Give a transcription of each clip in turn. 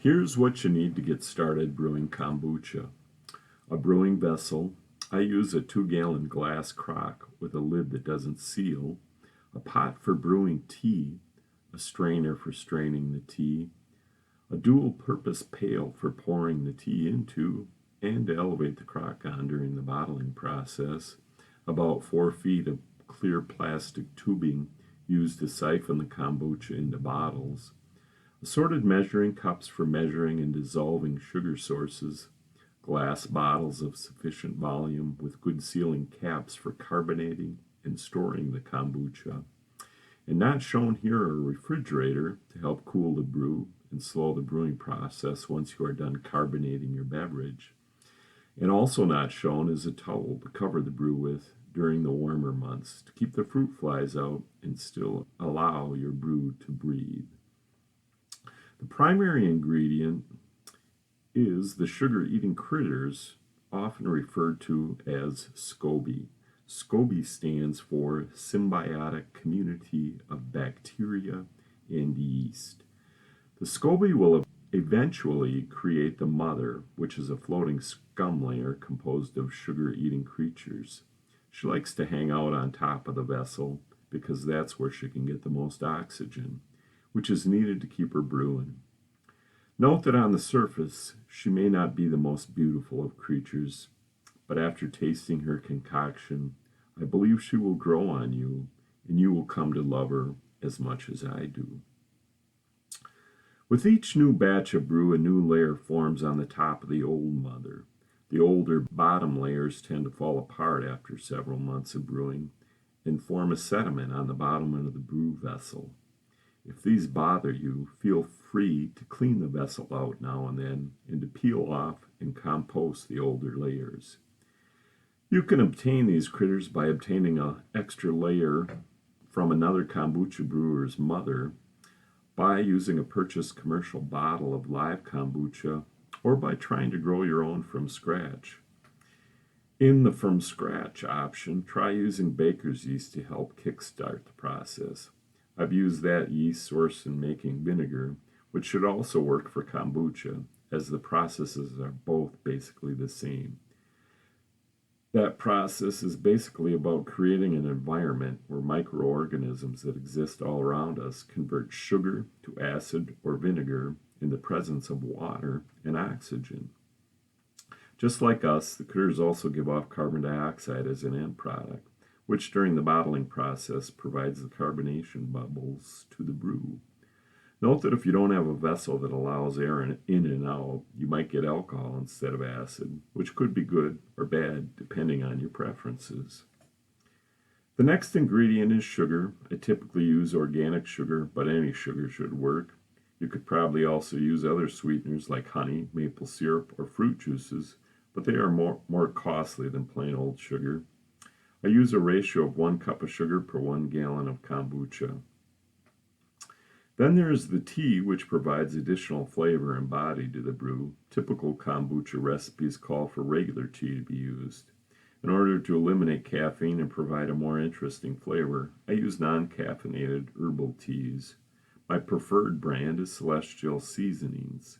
Here's what you need to get started brewing kombucha. A brewing vessel. I use a 2-gallon glass crock with a lid that doesn't seal, a pot for brewing tea, a strainer for straining the tea, a dual-purpose pail for pouring the tea into and to elevate the crock on during the bottling process, about 4 feet of clear plastic tubing used to siphon the kombucha into bottles, assorted measuring cups for measuring and dissolving sugar sources, glass bottles of sufficient volume with good sealing caps for carbonating and storing the kombucha. And not shown here are a refrigerator to help cool the brew and slow the brewing process once you are done carbonating your beverage. And also not shown is a towel to cover the brew with during the warmer months to keep the fruit flies out and still allow your brew to breathe. The primary ingredient is the sugar-eating critters, often referred to as scoby. Scoby stands for Symbiotic Community of Bacteria and Yeast. The scoby will eventually create the mother, which is a floating scum layer composed of sugar-eating creatures. She likes to hang out on top of the vessel because that's where she can get the most oxygen, which is needed to keep her brewing. Note that on the surface, she may not be the most beautiful of creatures, but after tasting her concoction, I believe she will grow on you, and you will come to love her as much as I do. With each new batch of brew, a new layer forms on the top of the old mother. The older bottom layers tend to fall apart after several months of brewing and form a sediment on the bottom of the brew vessel. If these bother you, feel free to clean the vessel out now and then and to peel off and compost the older layers. You can obtain these critters by obtaining an extra layer from another kombucha brewer's mother, by using a purchased commercial bottle of live kombucha, or by trying to grow your own from scratch. In the from scratch option, try using baker's yeast to help kickstart the process. I've used that yeast source in making vinegar, which should also work for kombucha, as the processes are both basically the same. That process is basically about creating an environment where microorganisms that exist all around us convert sugar to acid or vinegar in the presence of water and oxygen. Just like us, the critters also give off carbon dioxide as an end product, which during the bottling process provides the carbonation bubbles to the brew. Note that if you don't have a vessel that allows air in and out, you might get alcohol instead of acid, which could be good or bad depending on your preferences. The next ingredient is sugar. I typically use organic sugar, but any sugar should work. You could probably also use other sweeteners like honey, maple syrup, or fruit juices, but they are more costly than plain old sugar. I use a ratio of 1 cup of sugar per 1 gallon of kombucha. Then there is the tea, which provides additional flavor and body to the brew. Typical kombucha recipes call for regular tea to be used. In order to eliminate caffeine and provide a more interesting flavor, I use non-caffeinated herbal teas. My preferred brand is Celestial Seasonings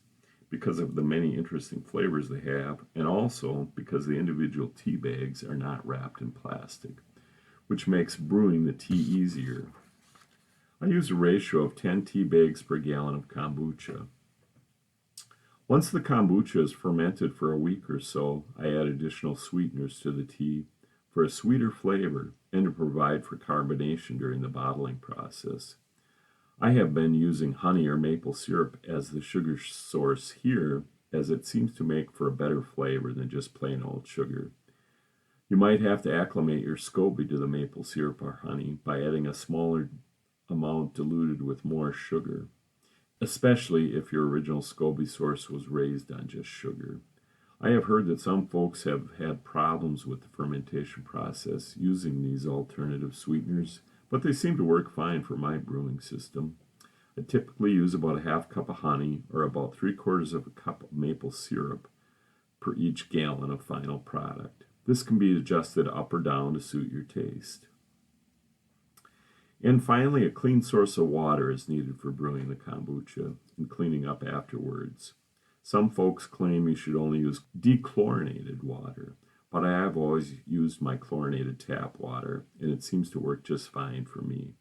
because of the many interesting flavors they have, and also because the individual tea bags are not wrapped in plastic, which makes brewing the tea easier. I use a ratio of 10 tea bags per gallon of kombucha. Once the kombucha is fermented for a week or so, I add additional sweeteners to the tea for a sweeter flavor and to provide for carbonation during the bottling process. I have been using honey or maple syrup as the sugar source here, as it seems to make for a better flavor than just plain old sugar. You might have to acclimate your scoby to the maple syrup or honey by adding a smaller amount diluted with more sugar, especially if your original scoby source was raised on just sugar. I have heard that some folks have had problems with the fermentation process using these alternative sweeteners, but they seem to work fine for my brewing system. I typically use about a half cup of honey or about 3/4 of a cup of maple syrup per each gallon of final product. This can be adjusted up or down to suit your taste. And finally, a clean source of water is needed for brewing the kombucha and cleaning up afterwards. Some folks claim you should only use dechlorinated water, but I have always used my chlorinated tap water, and it seems to work just fine for me.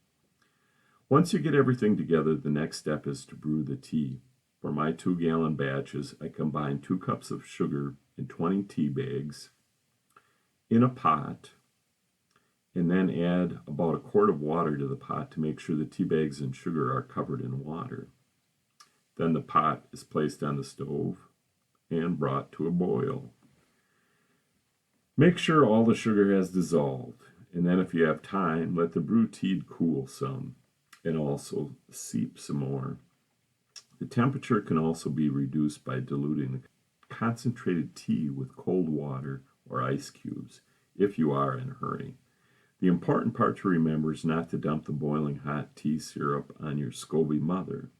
Once you get everything together, the next step is to brew the tea. For my 2-gallon batches, I combine 2 cups of sugar in 20 tea bags in a pot, and then add about a quart of water to the pot to make sure the tea bags and sugar are covered in water. Then the pot is placed on the stove and brought to a boil. Make sure all the sugar has dissolved, and then if you have time, let the brew tea cool some and also seep some more. The temperature can also be reduced by diluting the concentrated tea with cold water or ice cubes if you are in a hurry. The important part to remember is not to dump the boiling hot tea syrup on your scoby mother,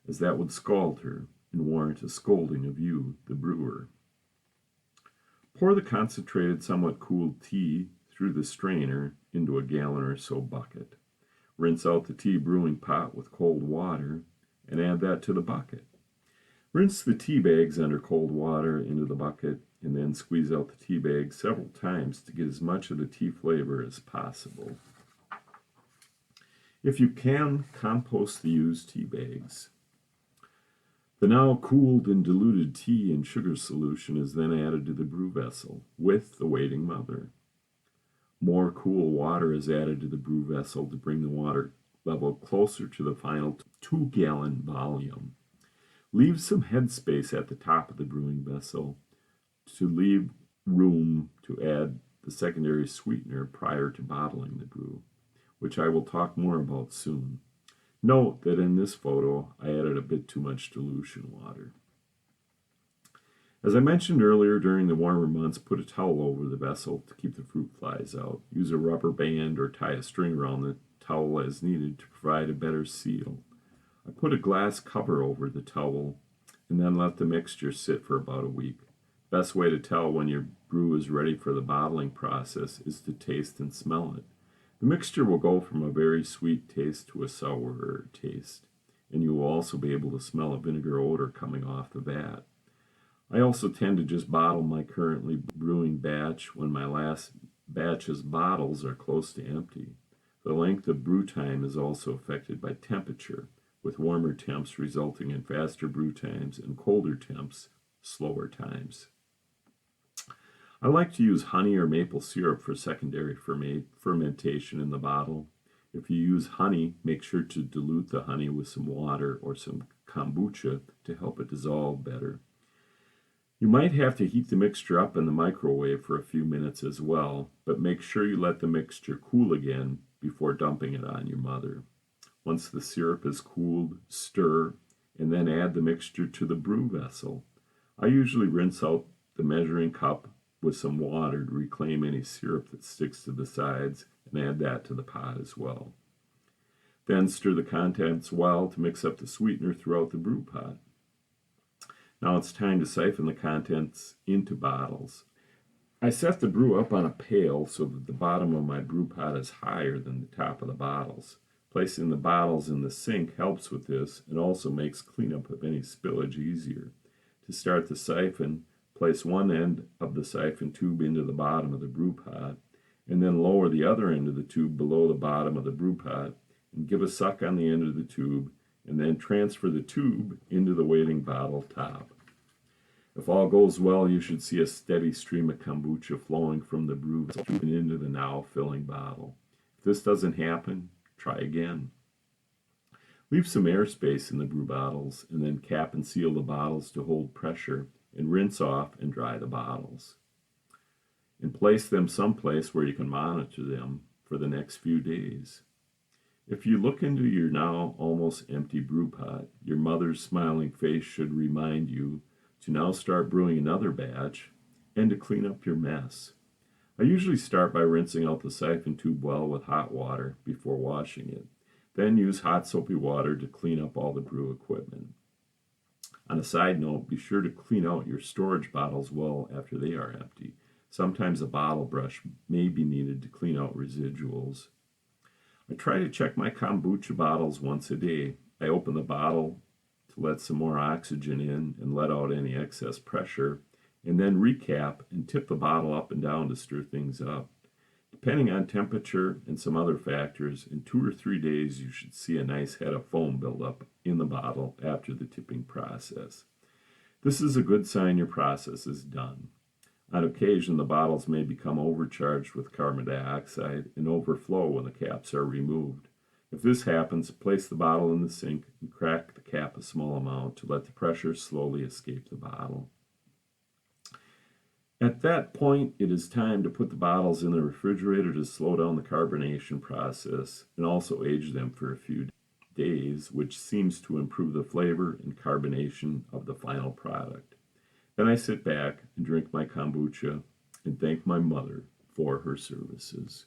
as that would scald her and warrant a scolding of you, the brewer. Pour the concentrated, somewhat cooled tea through the strainer into a gallon or so bucket. Rinse out the tea brewing pot with cold water and add that to the bucket. Rinse the tea bags under cold water into the bucket and then squeeze out the tea bags several times to get as much of the tea flavor as possible. If you can, compost the used tea bags. The now cooled and diluted tea and sugar solution is then added to the brew vessel with the waiting mother. More cool water is added to the brew vessel to bring the water level closer to the final 2-gallon volume. Leave some headspace at the top of the brewing vessel to leave room to add the secondary sweetener prior to bottling the brew, which I will talk more about soon. Note that in this photo, I added a bit too much dilution water. As I mentioned earlier, during the warmer months, put a towel over the vessel to keep the fruit flies out. Use a rubber band or tie a string around the towel as needed to provide a better seal. I put a glass cover over the towel and then let the mixture sit for about a week. Best way to tell when your brew is ready for the bottling process is to taste and smell it. The mixture will go from a very sweet taste to a sour taste, and you will also be able to smell a vinegar odor coming off the vat. I also tend to just bottle my currently brewing batch when my last batch's bottles are close to empty. The length of brew time is also affected by temperature, with warmer temps resulting in faster brew times and colder temps, slower times. I like to use honey or maple syrup for secondary fermentation in the bottle. If you use honey, make sure to dilute the honey with some water or some kombucha to help it dissolve better. You might have to heat the mixture up in the microwave for a few minutes as well, but make sure you let the mixture cool again before dumping it on your mother. Once the syrup is cooled, stir, and then add the mixture to the brew vessel. I usually rinse out the measuring cup with some water to reclaim any syrup that sticks to the sides and add that to the pot as well. Then stir the contents well to mix up the sweetener throughout the brew pot. Now it's time to siphon the contents into bottles. I set the brew up on a pail so that the bottom of my brew pot is higher than the top of the bottles. Placing the bottles in the sink helps with this and also makes cleanup of any spillage easier. To start the siphon, place one end of the siphon tube into the bottom of the brew pot, and then lower the other end of the tube below the bottom of the brew pot, and give a suck on the end of the tube, and then transfer the tube into the waiting bottle top. If all goes well, you should see a steady stream of kombucha flowing from the brew tube and into the now filling bottle. If this doesn't happen, try again. Leave some airspace in the brew bottles, and then cap and seal the bottles to hold pressure, and rinse off and dry the bottles. And place them someplace where you can monitor them for the next few days. If you look into your now almost empty brew pot, your mother's smiling face should remind you to now start brewing another batch and to clean up your mess. I usually start by rinsing out the siphon tube well with hot water before washing it. Then use hot soapy water to clean up all the brew equipment. On a side note, be sure to clean out your storage bottles well after they are empty. Sometimes a bottle brush may be needed to clean out residuals. I try to check my kombucha bottles once a day. I open the bottle to let some more oxygen in and let out any excess pressure, and then recap and tip the bottle up and down to stir things up. Depending on temperature and some other factors, in 2 or 3 days you should see a nice head of foam build up in the bottle after the tipping process. This is a good sign your process is done. On occasion, the bottles may become overcharged with carbon dioxide and overflow when the caps are removed. If this happens, place the bottle in the sink and crack the cap a small amount to let the pressure slowly escape the bottle. At that point, it is time to put the bottles in the refrigerator to slow down the carbonation process and also age them for a few days, which seems to improve the flavor and carbonation of the final product. Then I sit back and drink my kombucha and thank my mother for her services.